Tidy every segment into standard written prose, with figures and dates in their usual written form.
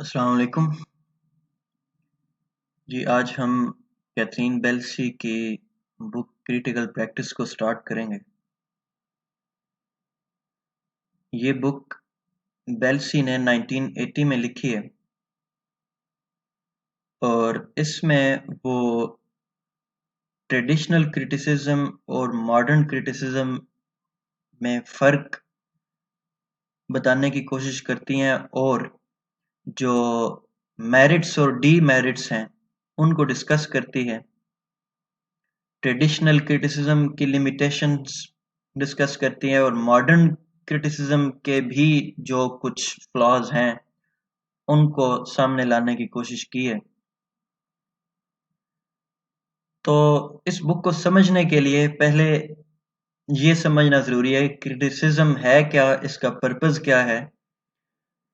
अस्सलाम वालेकुम जी। आज हम कैथरीन बेल्सी की बुक क्रिटिकल प्रैक्टिस को स्टार्ट करेंगे। ये बुक बेल्सी ने 1980 में लिखी है और इसमें वो ट्रेडिशनल क्रिटिसिज्म और मॉडर्न क्रिटिसिज्म में फ़र्क बताने की कोशिश करती हैं और जो मेरिट्स और डीमेरिट्स हैं उनको डिस्कस करती है। ट्रेडिशनल क्रिटिसिज्म की लिमिटेशंस डिस्कस करती है और मॉडर्न क्रिटिसिज्म के भी जो कुछ फ्लॉज हैं उनको सामने लाने की कोशिश की है। तो इस बुक को समझने के लिए पहले ये समझना ज़रूरी है क्रिटिसिज्म है क्या, इसका पर्पस क्या है,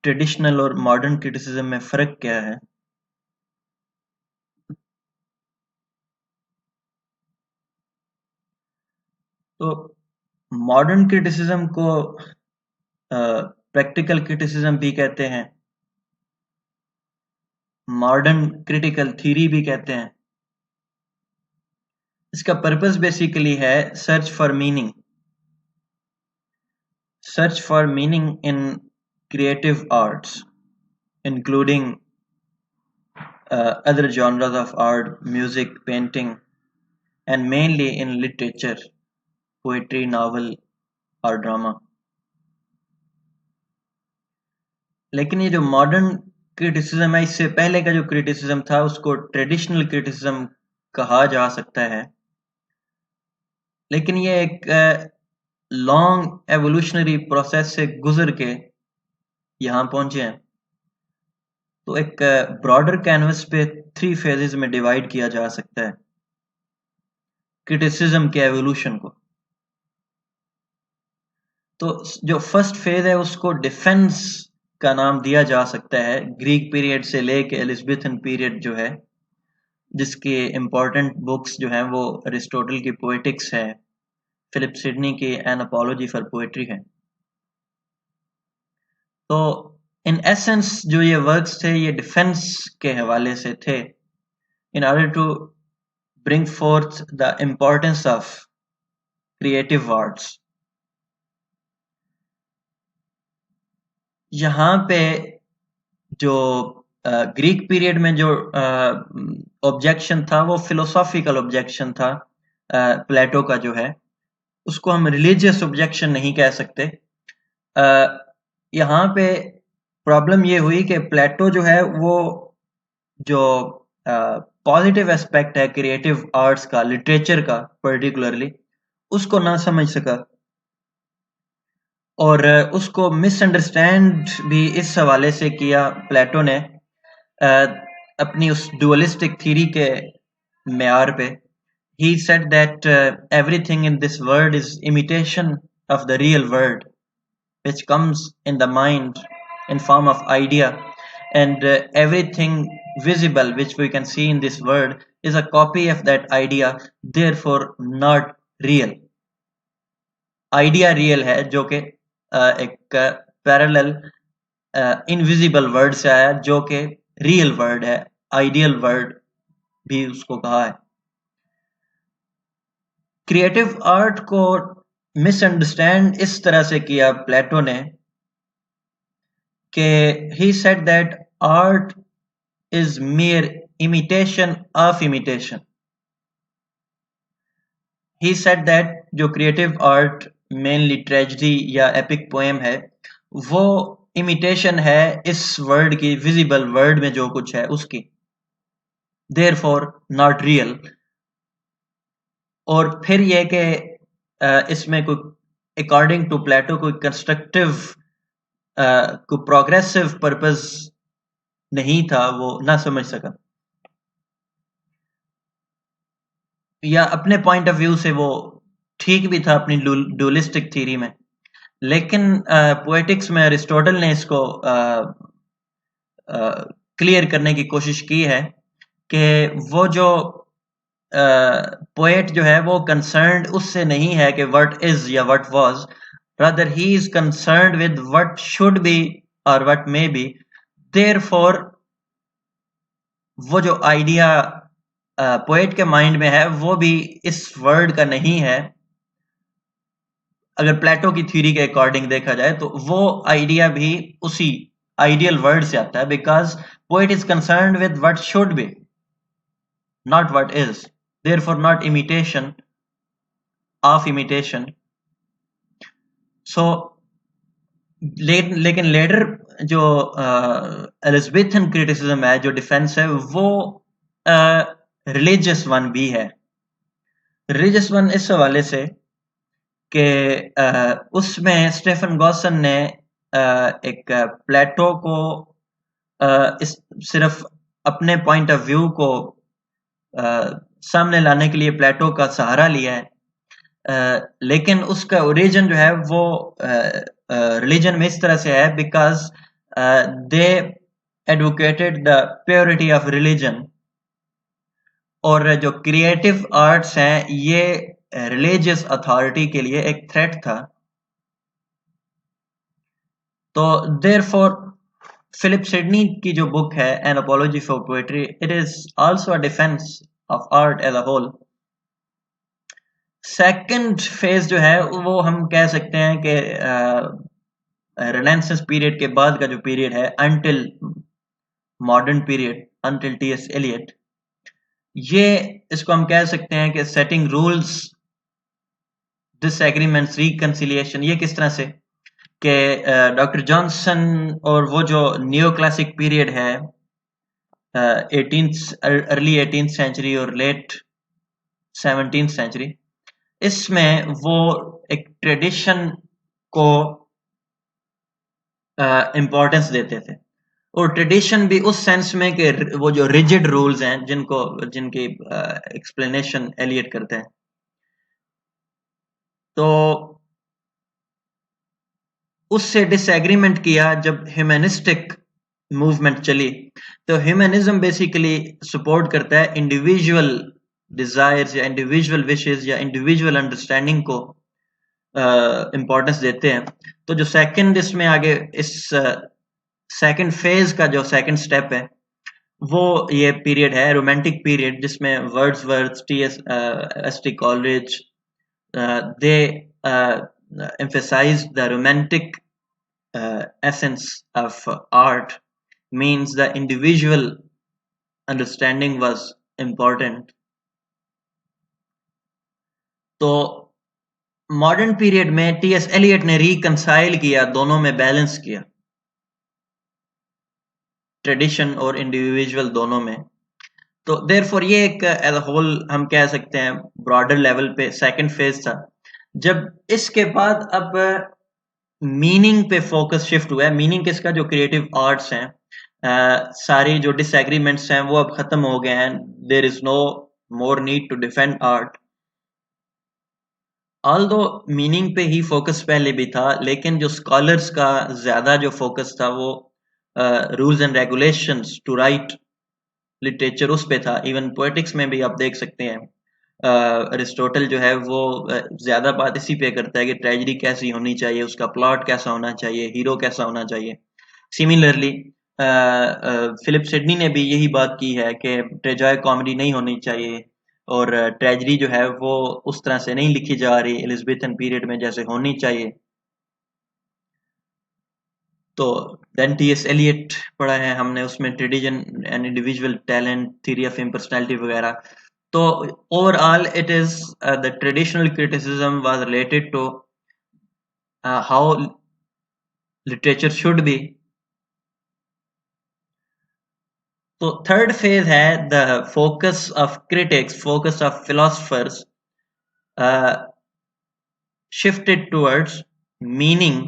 ट्रेडिशनल और मॉडर्न क्रिटिसिज्म में फ़र्क क्या है। तो मॉडर्न क्रिटिसिज्म को प्रैक्टिकल क्रिटिसिज्म भी कहते हैं, मॉडर्न क्रिटिकल थ्योरी भी कहते हैं। इसका पर्पस बेसिकली है search for meaning in creative arts including other genres of art, music, painting, and mainly in literature, poetry, novel और ड्रामा। लेकिन ये जो मॉडर्न क्रिटिसिज्म है, इससे पहले का जो क्रिटिसिज्म था उसको ट्रेडिशनल क्रिटिसिज्म कहा जा सकता है, लेकिन ये एक लॉन्ग एवोल्यूशनरी प्रोसेस से गुजर के यहाँ पहुंचे हैं। तो एक ब्रॉडर कैनवस पे 3 फेजेस में डिवाइड किया जा सकता है क्रिटिसिज्म के एवोल्यूशन को। तो जो फर्स्ट फेज है उसको डिफेंस का नाम दिया जा सकता है, ग्रीक पीरियड से लेके एलिजाबेथन पीरियड जो है, जिसके इम्पोर्टेंट बुक्स जो हैं वो अरिस्टोटल की पोएटिक्स है, फिलिप सिडनी की एन अपॉलॉजी फॉर पोएट्री है। तो इन एसेंस जो ये वर्क्स थे ये डिफेंस के हवाले से थे, in order to bring forth the importance of creative arts. यहाँ पे जो ग्रीक पीरियड में जो ऑब्जेक्शन था वो फिलोसॉफिकल ऑब्जेक्शन था, प्लेटो का जो है उसको हम रिलीजियस ऑब्जेक्शन नहीं कह सकते। यहाँ पे प्रॉब्लम ये हुई कि प्लेटो जो है वो जो पॉजिटिव एस्पेक्ट है क्रिएटिव आर्ट्स का, लिटरेचर का पर्टिकुलरली, उसको ना समझ सका और उसको मिसअंडरस्टैंड भी इस हवाले से किया प्लेटो ने अपनी उस डुअलिस्टिक थ्योरी के मेयार पे। He said that everything in this world is imitation of the real world, which comes in the mind in form of idea, and everything visible which we can see in this world is a copy of that idea, therefore not real. Idea real है जो कि एक parallel invisible word से आया जो कि real word है, ideal word भी उसको कहा है। क्रिएटिव आर्ट को मिसअंडरस्टैंड इस तरह से किया प्लेटो ने कि he said that art is mere imitation of imitation. He said that जो क्रिएटिव आर्ट मेनली ट्रेजेडी या एपिक पोएम है वो इमिटेशन है इस वर्ड की, विजिबल वर्ड में जो कुछ है उसकी, therefore not real। और फिर ये कि इसमें कोई अकॉर्डिंग टू प्लेटो कोई कंस्ट्रक्टिव कोई प्रोग्रेसिव पर्पस नहीं था, वो ना समझ सका, या अपने पॉइंट ऑफ व्यू से वो ठीक भी था अपनी डुअलिस्टिक थ्योरी में। लेकिन पोएटिक्स में अरिस्टोटल ने इसको क्लियर करने की कोशिश की है कि वो जो पोएट जो है वो कंसर्न्ड उससे नहीं है कि व्हाट इज या what was, rather he is concerned with what should be or what may be, therefore वो जो आइडिया पोएट के माइंड में है वो भी इस वर्ड का नहीं है। अगर प्लेटो की थ्योरी के अकॉर्डिंग देखा जाए तो वो आइडिया भी उसी आइडियल वर्ड से आता है, because poet is concerned with what should be, not what is, therefore not imitation of imitation. So लेकिन लेटर जो एलिजाबेथन क्रिटिसिज्म है, जो डिफेंस है, वो रिलीजियस वन भी है। रिलीजियस वन इस हवाले से कि उसमें स्टेफन गॉसन ने एक प्लेटो को इस सिर्फ अपने पॉइंट ऑफ व्यू को सामने लाने के लिए प्लेटो का सहारा लिया है, लेकिन उसका ओरिजिन जो है वो रिलीजन में इस तरह से है, because they advocated the purity of religion, और जो क्रिएटिव आर्ट्स हैं ये रिलीजियस अथॉरिटी के लिए एक थ्रेट था। तो देयरफॉर फिलिप सिडनी की जो बुक है an apology for poetry, it is also a defence of art as a whole. Second phase जो है वो हम कह सकते हैं कि रेनेसांस पीरियड के बाद का जो पीरियड है, until modern period, until TS Eliot, ये इसको हम कह सकते हैं कि सेटिंग रूल्स, डिसएग्रीमेंट्स, रिकंसिलिएशन। ये किस तरह से कि डॉक्टर जॉनसन और वो जो न्यो क्लासिक पीरियड है, अर्ली 18th सेंचुरी और लेट 17th सेंचुरी, इसमें वो एक ट्रेडिशन को इम्पोर्टेंस देते थे, और ट्रेडिशन भी उस सेंस में कि वो जो रिजिड रूल्स हैं जिनकी एक्सप्लेनेशन एलियट करते हैं। तो उससे डिसएग्रीमेंट किया जब ह्यूमनिस्टिक मूवमेंट चली। तो ह्यूमनिज्म बेसिकली सपोर्ट करता है इंडिविजुअल डिजायर्स या इंडिविजुअल विशेस या इंडिविजुअल अंडरस्टैंडिंग को इम्पोर्टेंस देते हैं। तो जो सेकंड इसमें आगे इस सेकंड फेज का जो सेकंड स्टेप है वो ये पीरियड है, रोमांटिक पीरियड, जिसमें Wordsworth, S T Coleridge, they emphasize the romantic essence of art, means the individual understanding was important. तो मॉडर्न पीरियड में टीएस एलियट ने रिकंसाइल किया, दोनों में बैलेंस किया, ट्रेडिशन और इंडिविजुअल दोनों में। तो देयरफॉर ये एक एज अ होल हम कह सकते हैं ब्रॉडर लेवल पे सेकंड फेज था। जब इसके बाद अब मीनिंग पे फोकस शिफ्ट हुआ है, मीनिंग किसका, जो क्रिएटिव आर्ट्स हैं, सारी जो डिसएग्रीमेंट्स हैं वो अब खत्म हो गए हैं। There is no more need to defend art. Although meaning पे ही फोकस पहले भी था, लेकिन जो स्कॉलर्स का ज्यादा जो फोकस था वो rules and regulations to write literature उस पे था। इवन पोएटिक्स में भी आप देख सकते हैं अरिस्टोटल जो है वो ज्यादा बात इसी पे करता है कि ट्रेजेडी कैसी होनी चाहिए, उसका प्लॉट कैसा होना चाहिए, हीरो कैसा होना चाहिए। सिमिलरली फिलिप सिडनी ने भी यही बात की है कि ट्रेजॉय कॉमेडी नहीं होनी चाहिए, और ट्रेजेडी जो है वो उस तरह से नहीं लिखी जा रही एलिजाबेथन पीरियड में जैसे होनी चाहिए। तो देन टीएस एलियट पढ़ा है हमने, उसमें tradition and individual talent, theory of impersonality वगैरह। तो overall it is the traditional criticism was related to how literature should be. तो थर्ड फेज है the focus of critics, focus of philosophers shifted towards meaning,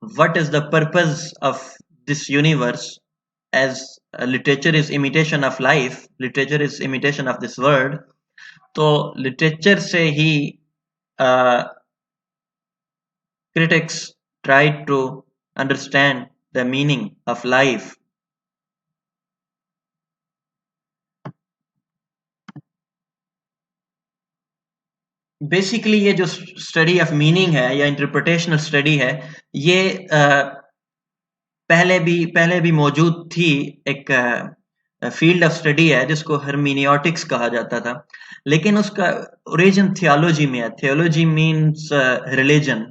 what is the purpose of this universe, as literature is imitation of life, literature is imitation of this world। तो literature से ही critics tried to understand the meaning of life। Basically ये जो study of meaning है या इंटरप्रिटेशनल study है, ये पहले भी मौजूद थी। एक फील्ड ऑफ स्टडी है जिसको हर्मेनियोटिक्स कहा जाता था, लेकिन उसका ओरिजिन थियोलॉजी में है। Theology means religion,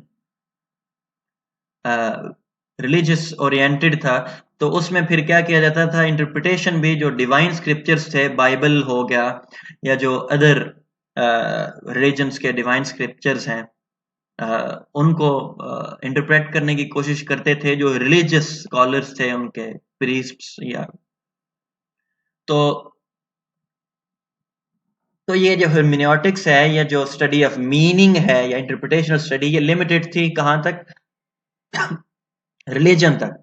religious oriented था। तो उसमें फिर क्या किया जाता था, इंटरप्रिटेशन भी जो डिवाइन स्क्रिप्चर्स थे, बाइबल हो गया या जो अदर रिलीजन्स के डिवाइन स्क्रिप्चर्स हैं, उनको इंटरप्रेट करने की कोशिश करते थे जो रिलीजियस स्कॉलर्स थे, उनके प्रीस्ट्स या तो ये जो हर्मेनेटिक्स है या जो स्टडी ऑफ मीनिंग है या इंटरप्रिटेशनल स्टडी, ये लिमिटेड थी कहाँ तक? रिलीजन तक।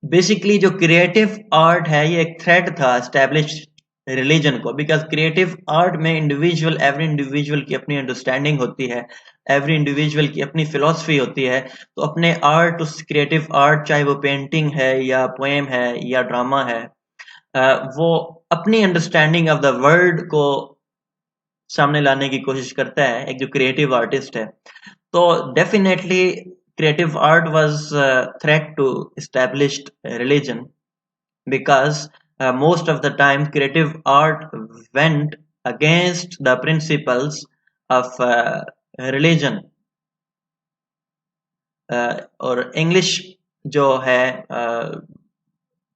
बेसिकली जो क्रिएटिव आर्ट है ये एक थ्रेड था एस्टेब्लिश्ड रिलीजन को, बिकॉज क्रिएटिव आर्ट में एवरी इंडिविजुअल की अपनी अंडरस्टैंडिंग होती है, एवरी इंडिविजुअल की अपनी फिलॉसफी होती है। तो अपने आर्ट, उस क्रिएटिव आर्ट, चाहे वो पेंटिंग है या पोएम है या ड्रामा है, वो अपनी अंडरस्टैंडिंग ऑफ द वर्ल्ड को सामने लाने की कोशिश करता है, एक जो क्रिएटिव आर्टिस्ट है। तो definitely creative art was a threat to established religion, because most of the time creative art went against the principles of religion. और इंग्लिश जो है,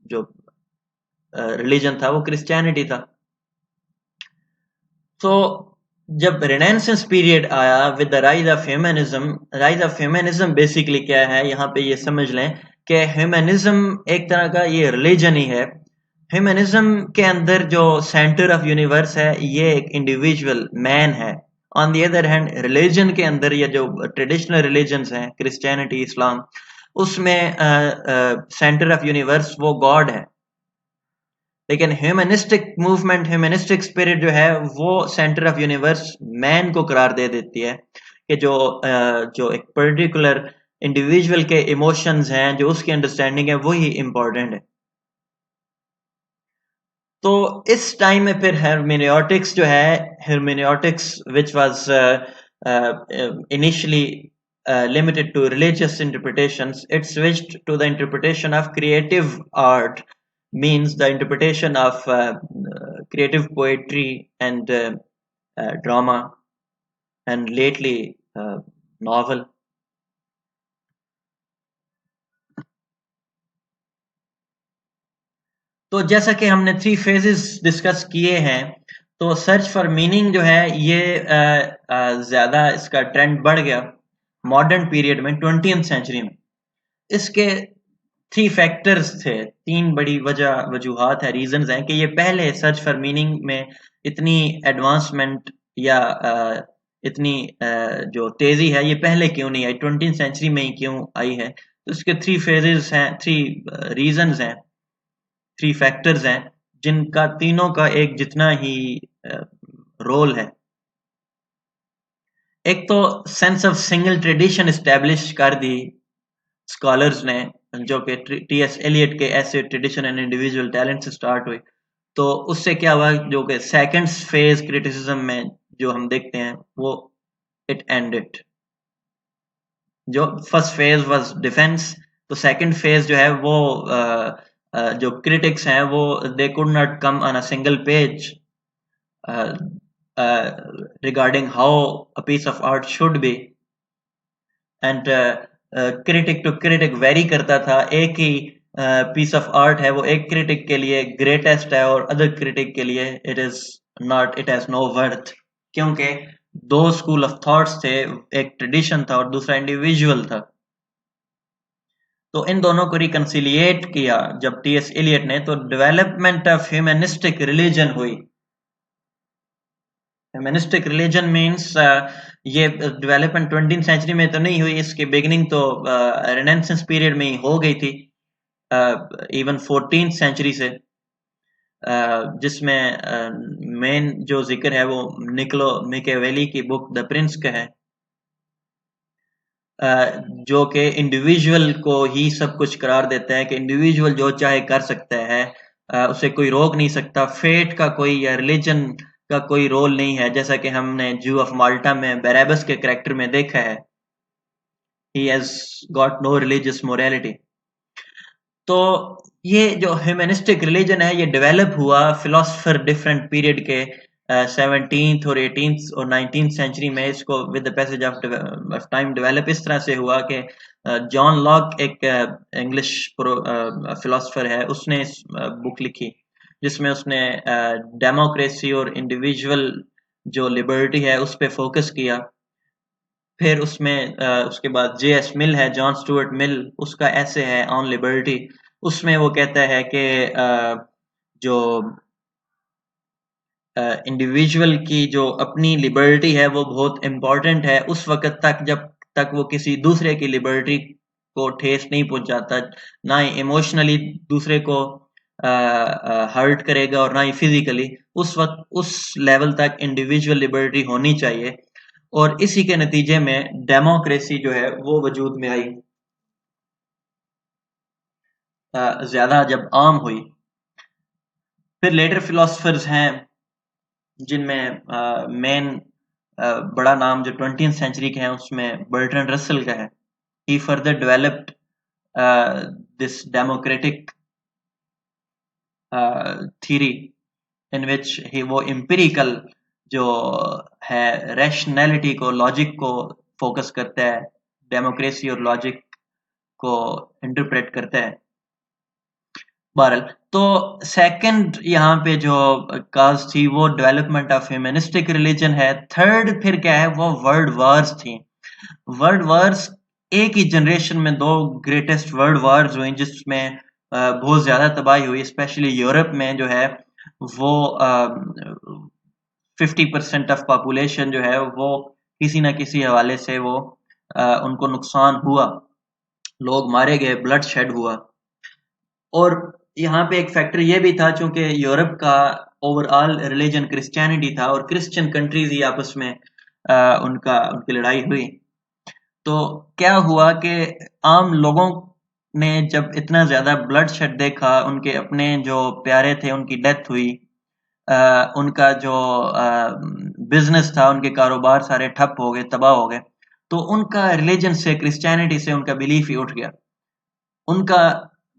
जो रिलीजन था वो क्रिश्चियनिटी था। तो जब रेनेसांस पीरियड आया with the rise of humanism basically क्या है, यहाँ पे ये समझ लें कि ह्यूमनिज्म एक तरह का ये रिलीजन ही है। ह्यूमनिज्म के अंदर जो सेंटर ऑफ यूनिवर्स है ये एक इंडिविजुअल मैन है। On the other hand religion के अंदर या जो ट्रेडिशनल रिलीजन्स हैं, क्रिश्चियनिटी, इस्लाम, उसमें सेंटर ऑफ यूनिवर्स वो गॉड है। लेकिन ह्यूमनिस्टिक मूवमेंट, ह्यूमनिस्टिक स्पिरिट जो है वो सेंटर ऑफ यूनिवर्स मैन को करार दे देती है कि जो एक पर्टिकुलर इंडिविजुअल के इमोशंस हैं, जो उसकी अंडरस्टैंडिंग है, वही इम्पोर्टेंट है। तो इस टाइम में फिर हेरमेनेटिक्स जो है, hermeneutics which was initially limited to religious interpretations, it switched to the interpretation of creative art, means the interpretation of creative poetry and drama, and lately novel. तो जैसा कि हमने 3 फेजेस डिस्कस किए हैं, तो सर्च फॉर मीनिंग जो है ये ज़्यादा इसका ट्रेंड बढ़ गया मॉडर्न पीरियड में, 20th सेंचुरी में। इसके 3 फैक्टर्स थे, 3 बड़ी वजूहात है, रीजंस हैं कि ये पहले सर्च फॉर मीनिंग में इतनी एडवांसमेंट या इतनी जो तेजी है ये पहले क्यों नहीं आई, 20th सेंचुरी में ही क्यों आई है। तो इसके 3 फेजेस हैं, 3 रीजंस हैं, 3 फैक्टर्स हैं, जिनका तीनों का एक जितना ही रोल है। एक तो sense of single tradition establish कर दी स्कॉलर्स ने, जो कि टी.एस. एलियट के ऐसे ट्रेडिशन एंड इंडिविजुअल टैलेंट से स्टार्ट हुए। तो उससे क्या हुआ, जो कि सेकंड फेज क्रिटिसिज्म में जो हम देखते हैं वो इट एंडेड। जो फर्स्ट फेज वाज डिफेंस, तो सेकंड फेज जो है वो जो क्रिटिक्स हैं वो they could not come on a single page regarding how a piece of art should be, and critic to critic vary करता था। एक ही piece of art है वो एक critic के लिए greatest है और other critic के लिए it has no worth, क्योंकि 2 school of thoughts थे, एक tradition था और दूसरा individual था। तो इन दोनों को रिकंसिलिएट किया जब टी.एस. एलियट ने, तो डेवलपमेंट ऑफ ह्यूमनिस्टिक रिलीजन हुई। ह्यूमनिस्टिक रिलीजन मीन्स ये डेवलपमेंट 20th सेंचुरी में तो नहीं हुई, इसकी बिगिनिंग तो रेनेसांस पीरियड में ही हो गई थी, इवन 14th सेंचुरी से, जिसमें मेन जो जिक्र है वो निकोलो मैकियावेली की बुक द प्रिंस का है, जो कि इंडिविजुअल को ही सब कुछ करार देता है कि इंडिविजुअल जो चाहे कर सकता है, उसे कोई रोक नहीं सकता, फेट का कोई या रिलीजन का कोई रोल नहीं है, जैसा कि हमने जू ऑफ माल्टा में बैराबस के कैरेक्टर में देखा है। He has got no religious morality. तो ये जो ह्यूमनिस्टिक रिलीजन है ये डेवलप हुआ फिलोसफर डिफरेंट पीरियड के 17th और 18th और 19th सेंचुरी में इसको with the passage of time develop इस तरह से हुआ कि जॉन लॉक एक इंग्लिश फिलोसफर है, उसने इस बुक लिखी जिसमें उसने डेमोक्रेसी और इंडिविजुअल जो लिबर्टी है उस पर फोकस किया। फिर उसमें उसके बाद J.S. मिल है, जॉन स्टुअर्ट मिल, उसका ऐसे है ऑन लिबर्टी। उसमें वो कहता है कि जो इंडिविजुअल की जो अपनी लिबर्टी है वो बहुत इम्पोर्टेंट है उस वक्त तक जब तक वो किसी दूसरे की लिबर्टी को ठेस नहीं पहुंचाता, ना ही इमोशनली दूसरे को हर्ट करेगा और ना ही फिजिकली। उस वक्त उस लेवल तक इंडिविजुअल लिबर्टी होनी चाहिए, और इसी के नतीजे में डेमोक्रेसी जो है वो वजूद में आई, ज्यादा जब आम हुई। फिर लेटर फिलोसफर्स हैं जिनमें मेन बड़ा नाम जो 20th सेंचुरी के हैं उसमें बर्ट्रैंड रसल का है। He further developed this democratic theory in which he वो एम्पिरिकल जो है रैशनैलिटी को, लॉजिक को फोकस करता है, डेमोक्रेसी और लॉजिक को इंटरप्रेट करता है। बहरहाल तो सेकंड यहाँ पे जो काज थी वो डेवलपमेंट ऑफ ह्यूमनिस्टिक रिलीजन है। थर्ड फिर क्या है, वो वर्ल्ड वार्स थी। वर्ल्ड वार्स एक ही जनरेशन में दो ग्रेटेस्ट वर्ल्ड वार्स हुई जिसमें बहुत ज्यादा तबाही हुई, स्पेशली यूरोप में जो है वो 50% ऑफ पॉपुलेशन जो है वो किसी ना किसी हवाले से वो उनको नुकसान हुआ, लोग मारे गए, ब्लड शेड हुआ। और यहाँ पे एक फैक्टर ये भी था चूंकि यूरोप का ओवरऑल रिलीजन क्रिश्चियनिटी था और क्रिश्चियन कंट्रीज ही आपस में उनकी लड़ाई हुई। तो क्या हुआ कि आम लोगों ने जब इतना ज्यादा ब्लड शेड देखा, उनके अपने जो प्यारे थे उनकी डेथ हुई, उनका जो बिजनेस था, उनके कारोबार सारे ठप हो गए, तबाह हो गए, तो उनका रिलीजन से, क्रिश्चियनिटी से उनका बिलीफ ही उठ गया। उनका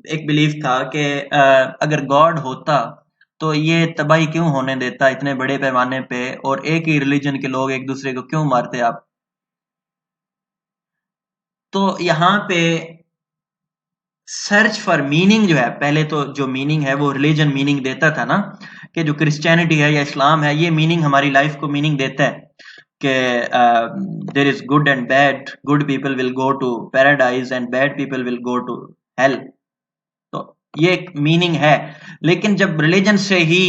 एक बिलीफ था कि अगर गॉड होता तो ये तबाही क्यों होने देता इतने बड़े पैमाने पे, और एक ही रिलीजन के लोग एक दूसरे को क्यों मारते आप। तो यहाँ पे सर्च फॉर मीनिंग जो है, पहले तो जो मीनिंग है वो रिलीजन मीनिंग देता था ना, कि जो क्रिश्चियनिटी है या इस्लाम है ये मीनिंग हमारी लाइफ को मीनिंग देता है कि there is good and bad, good people will go to paradise and bad people will go to hell. तो ये एक मीनिंग है। लेकिन जब रिलीजन से ही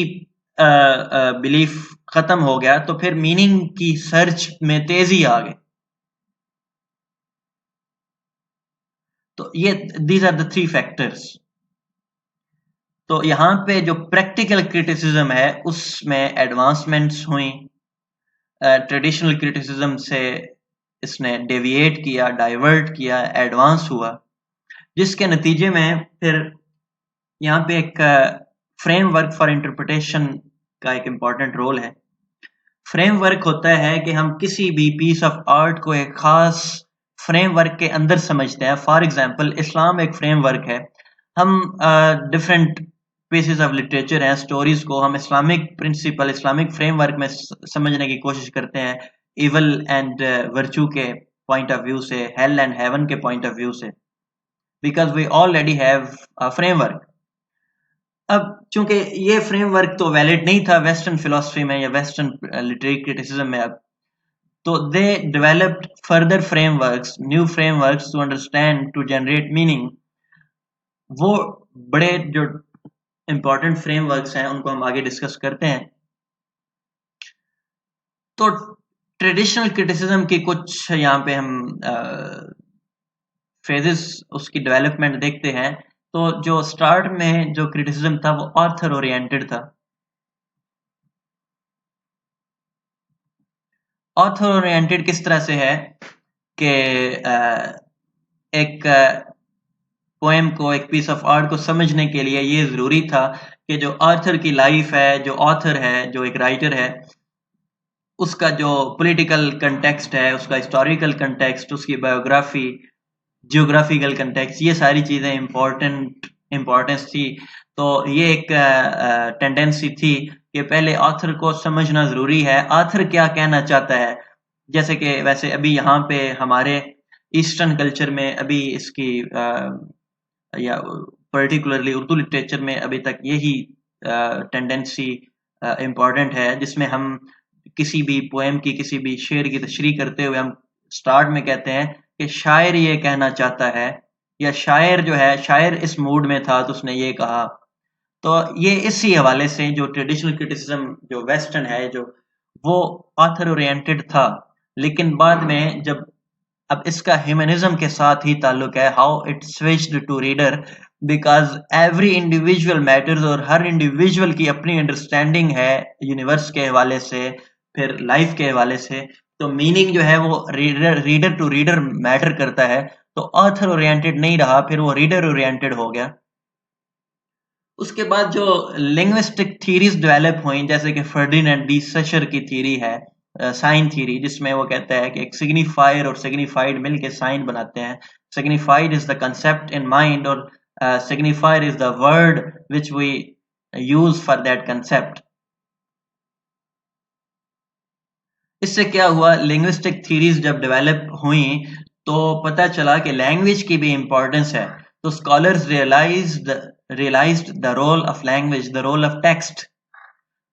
बिलीफ खत्म हो गया तो फिर मीनिंग की सर्च में तेजी आ गई। तो ये these are the three factors. तो यहाँ पे जो प्रैक्टिकल क्रिटिसिज्म है उसमें एडवांसमेंट्स हुई, ट्रेडिशनल क्रिटिसिज्म से इसने डेविएट किया, डाइवर्ट किया, एडवांस हुआ, जिसके नतीजे में फिर यहाँ पे एक फ्रेमवर्क फॉर इंटरप्रिटेशन का एक इम्पॉर्टेंट रोल है। फ्रेमवर्क होता है कि हम किसी भी पीस ऑफ आर्ट को एक खास फ्रेमवर्क के अंदर समझते हैं। फॉर एग्जांपल इस्लाम एक फ्रेमवर्क है, हम डिफरेंट पीसेस ऑफ लिटरेचर हैं, स्टोरीज को हम इस्लामिक प्रिंसिपल, इस्लामिक फ्रेमवर्क में समझने की कोशिश करते हैं, इवल एंड वर्चू के पॉइंट ऑफ व्यू से, हेल एंड हेवन के पॉइंट ऑफ व्यू से, because we already have a framework. अब चूंकि ये फ्रेमवर्क तो वैलिड नहीं था वेस्टर्न फिलोसफी में या वेस्टर्न लिटरेरी क्रिटिसिज्म में, अब तो they developed further frameworks, new frameworks to understand, to generate meaning. वो बड़े जो इंपॉर्टेंट फ्रेमवर्क्स हैं उनको हम आगे डिस्कस करते हैं। तो ट्रेडिशनल क्रिटिसिज्म की कुछ यहाँ पे हम फेजेस उसकी डेवलपमेंट देखते हैं। तो जो स्टार्ट में जो क्रिटिसिज्म था वो ऑथर ओरिएंटेड था। ऑथर ओरिएंटेड किस तरह से है कि एक पोएम को, एक पीस ऑफ आर्ट को समझने के लिए ये जरूरी था कि जो ऑथर की लाइफ है, जो ऑथर है, जो एक राइटर है, उसका जो पॉलिटिकल कंटेक्स्ट है, उसका हिस्टोरिकल कंटेक्स्ट, उसकी बायोग्राफी, जियोग्राफिकल कंटेक्स्ट, ये सारी चीजें इंपॉर्टेंट इम्पोर्टेंस थी। तो ये एक टेंडेंसी थी कि पहले ऑथर को समझना ज़रूरी है, ऑथर क्या कहना चाहता है। जैसे कि वैसे अभी यहाँ पे हमारे ईस्टर्न कल्चर में अभी इसकी या पर्टिकुलरली उर्दू लिटरेचर में अभी तक यही टेंडेंसी इम्पॉर्टेंट है, जिसमें हम किसी भी पोएम की, किसी भी शेर की तशरीह करते हुए हम स्टार्ट में कहते हैं कि शायर ये कहना चाहता है, या शायर जो है, शायर इस मूड में था तो उसने ये कहा। तो ये इसी हवाले से जो ट्रेडिशनल क्रिटिसिज्म जो वेस्टर्न है, जो वो ऑथर ओरिएंटेड था, लेकिन बाद में जब अब इसका ह्यूमनिज्म के साथ ही ताल्लुक है, how it switched to reader, because every individual matters, और हर इंडिविजुअल की अपनी अंडरस्टैंडिंग है यूनिवर्स के हवाले से, फिर लाइफ के हवाले से। तो मीनिंग जो है वो रीडर टू रीडर मैटर करता है। तो ऑथर ओरिएंटेड नहीं रहा, फिर वो रीडर ओरिएंटेड हो गया। उसके बाद जो लिंग्विस्टिक थीरीज डेवलप हुई, जैसे कि फर्डिनेंड डी सशर की थीरी है, साइन थीरी, जिसमें वो कहता है कि एक सिग्निफायर और सिग्निफाइड मिलके साइन बनाते हैं। Signified is the concept in mind, और signifier is the word which we use for that concept. इससे क्या हुआ, लिंग्विस्टिक थीरीज जब डेवलप हुई तो पता चला कि लैंग्वेज की भी इम्पोर्टेंस है। तो scholars realized the role of language, the role of text.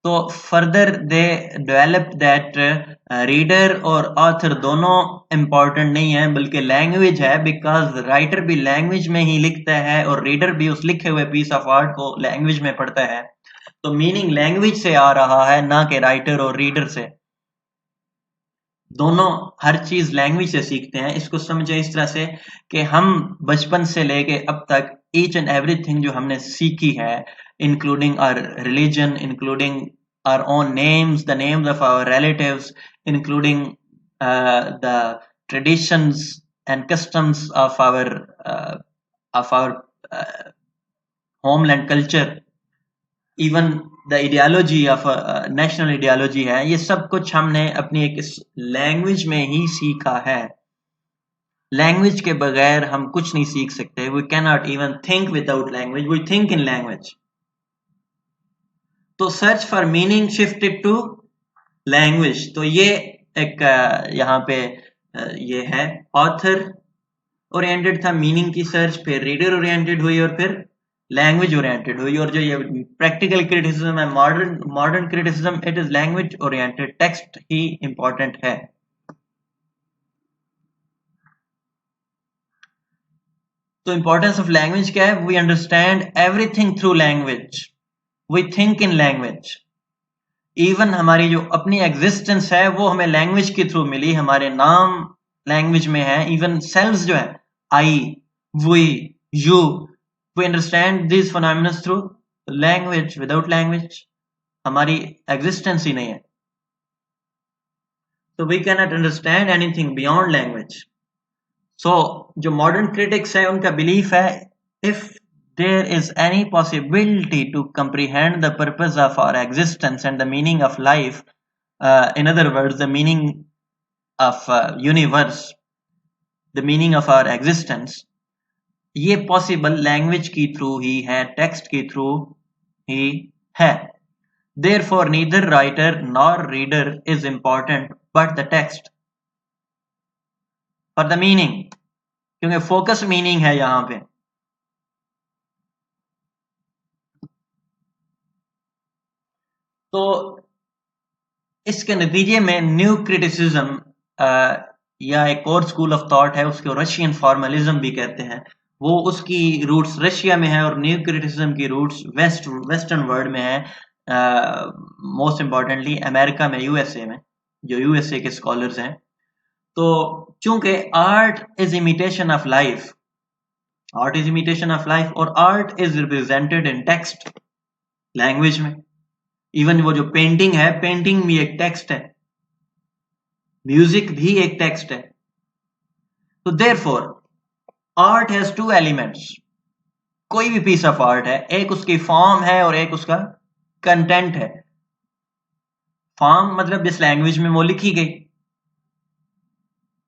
तो further they develop that reader और ऑथर दोनों इम्पोर्टेंट नहीं है, बल्कि लैंग्वेज है, बिकॉज राइटर भी लैंग्वेज में ही लिखता है और रीडर भी उस लिखे हुए पीस ऑफ आर्ट को लैंग्वेज में पढ़ता है। तो मीनिंग लैंग्वेज से आ रहा है, ना कि राइटर और रीडर से। दोनों हर चीज लैंग्वेज से सीखते हैं। इसको समझे इस तरह से कि हम बचपन से लेके अब तक ईच एंड एवरीथिंग जो हमने सीखी है, including our religion, including our own names, the names of our relatives, including the traditions and customs of our homeland culture, even the ideology of national ideology है, ये सब कुछ हमने अपनी एक लैंग्वेज में ही सीखा है। लैंग्वेज के बगैर हम कुछ नहीं सीख सकते। We can not even think without language, we think in language. तो search for meaning shifted to language. तो ये एक यहाँ पे ये है, ऑथर ओरिएंटेड था, मीनिंग की सर्च, फिर रीडर ओरिएंटेड हुई, और फिर लैंग्वेज ओरिएंटेड हुई। और जो ये प्रैक्टिकल क्रिटिसिज्म है, modern criticism, it is language oriented, text ही इंपॉर्टेंट है। तो इंपॉर्टेंस ऑफ लैंग्वेज क्या है? We understand everything through language, we think in language. Even हमारी जो अपनी एग्जिस्टेंस है वो हमें लैंग्वेज के थ्रू मिली, हमारे नाम लैंग्वेज में है। इवन सेल्स जो है, I, we, you, we understand these phenomena through language. Without language हमारी existence ही नहीं है। So we cannot understand anything beyond language. So जो modern critics है उनका belief है, if there is any possibility to comprehend the purpose of our existence and the meaning of life, in other words the meaning of universe, the meaning of our existence, ये possible language की through ही है, text के through ही है। Therefore neither writer nor reader is important but the text for the meaning, क्योंकि focus meaning है यहां पे। तो इसके नतीजे में न्यू क्रिटिसिज्म या एक और स्कूल ऑफ थॉट है, उसको रशियन फॉर्मलिज्म भी कहते हैं। वो उसकी रूट्स रशिया में है और न्यू क्रिटिसिज्म की रूट्स वेस्टर्न वर्ल्ड में है, मोस्ट इंपॉर्टेंटली अमेरिका में, यूएसए में, जो यूएसए के स्कॉलर्स हैं। तो चूंकि art is imitation of life, art is imitation of life, और art is represented in text, language में। इवन वो जो पेंटिंग है, पेंटिंग भी एक टेक्स्ट है, म्यूजिक भी एक टेक्स्ट है। तो therefore art has two elements. कोई भी पीस ऑफ आर्ट है, एक उसकी फॉर्म है और एक उसका कंटेंट है। फॉर्म मतलब जिस लैंग्वेज में वो लिखी गई,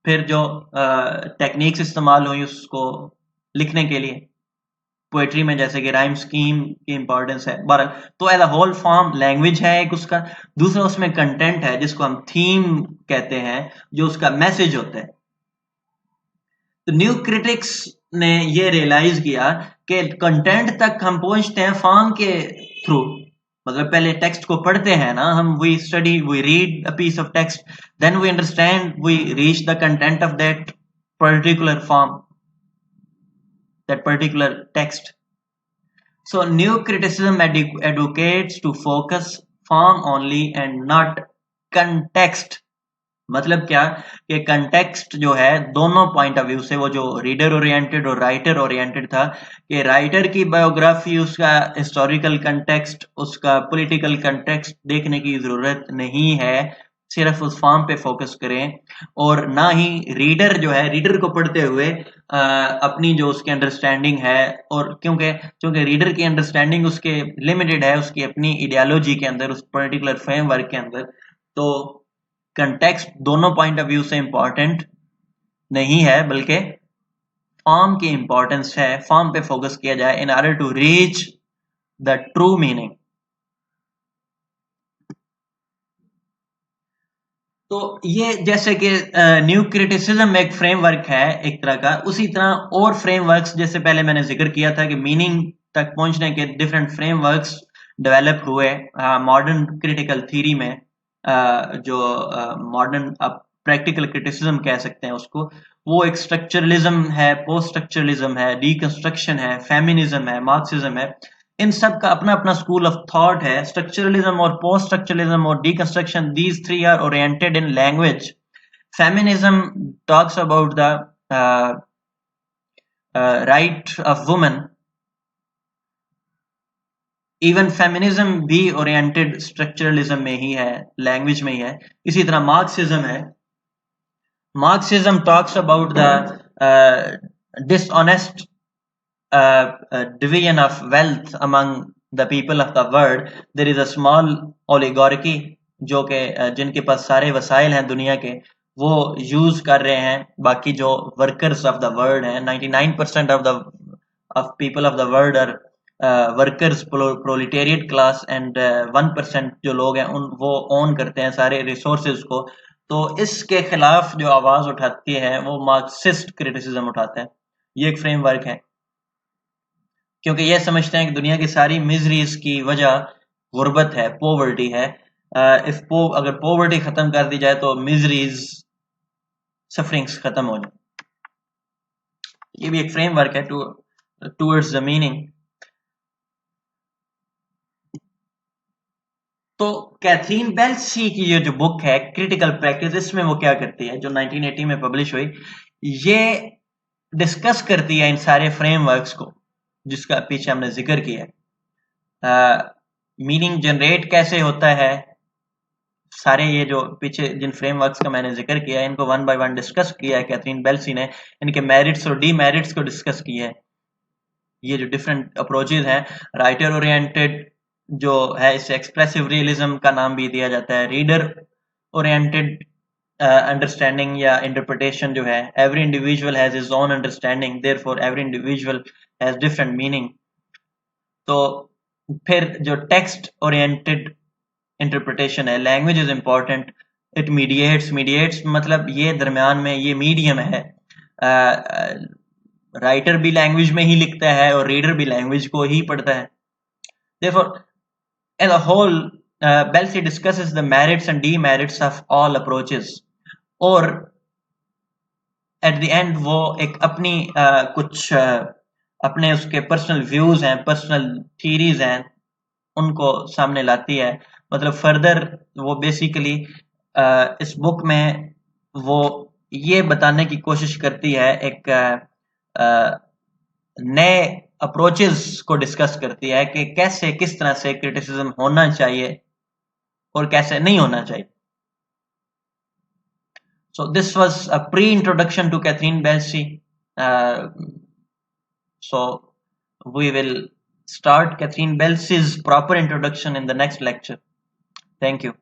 फिर जो टेक्निक्स इस्तेमाल हुई उसको लिखने के लिए, पोएट्री में जैसे कि राइम स्कीम की इंपॉर्टेंस है। बहरहाल तो as a whole form language है एक उसका, दूसरा उसमें कंटेंट है जिसको हम थीम कहते हैं, जो उसका मैसेज होता है। तो न्यू क्रिटिक्स ने ये रियलाइज किया कि कंटेंट तक हम पहुंचते हैं फॉर्म के थ्रू, मतलब पहले टेक्स्ट को पढ़ते हैं ना हम, we study, we read a piece of text, then we understand, we reach the content of that particular form, that particular text. So new criticism educates to focus form only and not context. मतलब क्या कि context जो है दोनों point of view से, वो जो reader oriented और राइटर ओरिएंटेड था, कि राइटर की बायोग्राफी, उसका हिस्टोरिकल कंटेक्स्ट, उसका पॉलिटिकल कंटेक्स्ट देखने की जरूरत नहीं है, सिर्फ उस फॉर्म पे फोकस करें। और ना ही रीडर जो है, रीडर को पढ़ते हुए अपनी जो उसकी अंडरस्टैंडिंग है, और क्योंकि रीडर की अंडरस्टैंडिंग उसके लिमिटेड है, उसकी अपनी आइडियोलॉजी के अंदर, उस पर्टिकुलर फ्रेमवर्क के अंदर, तो कंटेक्स्ट दोनों पॉइंट ऑफ व्यू से इंपॉर्टेंट नहीं है, बल्कि फॉर्म की इंपॉर्टेंस है, फॉर्म पे फोकस किया जाए in order to reach the true meaning. तो ये जैसे कि न्यू क्रिटिसिज्म एक फ्रेमवर्क है एक तरह का, उसी तरह और फ्रेमवर्क्स, जैसे पहले मैंने जिक्र किया था कि मीनिंग तक पहुंचने के डिफरेंट फ्रेमवर्क्स डेवलप हुए मॉडर्न क्रिटिकल थ्योरी में। जो मॉडर्न अब प्रैक्टिकल क्रिटिसिज्म कह सकते हैं उसको, वो एक स्ट्रक्चरलिज्म है, पोस्ट स्ट्रक्चरलिज्म है, डीकंस्ट्रक्शन है, फेमिनिज्म है, मार्क्सिज्म है। इन सब का अपना अपना स्कूल ऑफ थॉट है। स्ट्रक्चरलिज्म और पोस्ट स्ट्रक्चरलिज्म और deconstruction, these three are oriented in language. Feminism talks about the right of women. Even feminism भी ओरिएंटेड स्ट्रक्चरलिज्म में ही है, लैंग्वेज में ही है। इसी तरह मार्क्सिज्म है। Marxism talks about the dishonest division of wealth among the people of the world. There is a small oligarchy जो कि जिनके पास सारे वसाइल हैं दुनिया के, वो यूज कर रहे हैं। बाकी जो वर्कर्स ऑफ द वर्ल्ड हैं, 99% of people of the world are workers, proletariat class, and 1% जो लोग हैं उन वो ओन करते हैं सारे रिसोर्सेज को। तो इसके खिलाफ जो आवाज उठाती है वो मार्क्सिस्ट क्रिटिसिज्म उठाते हैं। ये एक फ्रेमवर्क है, क्योंकि ये समझते हैं कि दुनिया की सारी मिजरीज की वजह गुर्बत है, पोवर्टी है। अगर पोवर्टी खत्म कर दी जाए तो मिजरीज, सफरिंग्स खत्म हो जाए। ये भी एक फ्रेमवर्क है टूवर्ड्स द मीनिंग। तो कैथरीन बेल्सी की ये जो बुक है क्रिटिकल प्रैक्टिस, इसमें वो क्या करती है, जो 1980 में पब्लिश हुई, ये डिस्कस करती है इन सारे फ्रेमवर्क्स को जिसका पीछे हमने जिक्र किया है। मीनिंग जनरेट कैसे होता है, सारे ये जो पीछे जिन फ्रेमवर्क्स का मैंने जिक्र किया है, इनको वन बाय वन डिस्कस किया है कैथरीन बेल्सी ने। इनके मेरिट्स और डीमेरिट्स को डिस्कस किया है। ये जो डिफरेंट अप्रोचेज हैं, राइटर ओरिएंटेड जो है, इसे एक्सप्रेसिव रियलिज्म का नाम भी दिया जाता है। रीडर ओरिएंटेड अंडरस्टैंडिंग या इंटरप्रिटेशन जो है, every individual has his own understanding, therefore every individual has different meaning. तो फिर जो टेक्स्ट ओरिएंटेड इंटरप्रिटेशन है, language is important, it mediates मतलब ये दरमियान में ये मीडियम है। राइटर भी लैंग्वेज में ही लिखता है और रीडर भी लैंग्वेज को ही पढ़ता है। Therefore, as a whole, Belsey discusses the merits and demerits of all approaches, और at the end वो एक अपनी कुछ अपने उसके पर्सनल व्यूज हैं, पर्सनल थीरीज हैं, उनको सामने लाती है। मतलब फर्दर वो बेसिकली इस बुक में वो ये बताने की कोशिश करती है, एक नए अप्रोचेस को डिस्कस करती है कि कैसे, किस तरह से क्रिटिसिज्म होना चाहिए और कैसे नहीं होना चाहिए। So this was a pre-introduction to Catherine Belsey. So we will start Catherine Belsey's proper introduction in the next lecture. Thank you.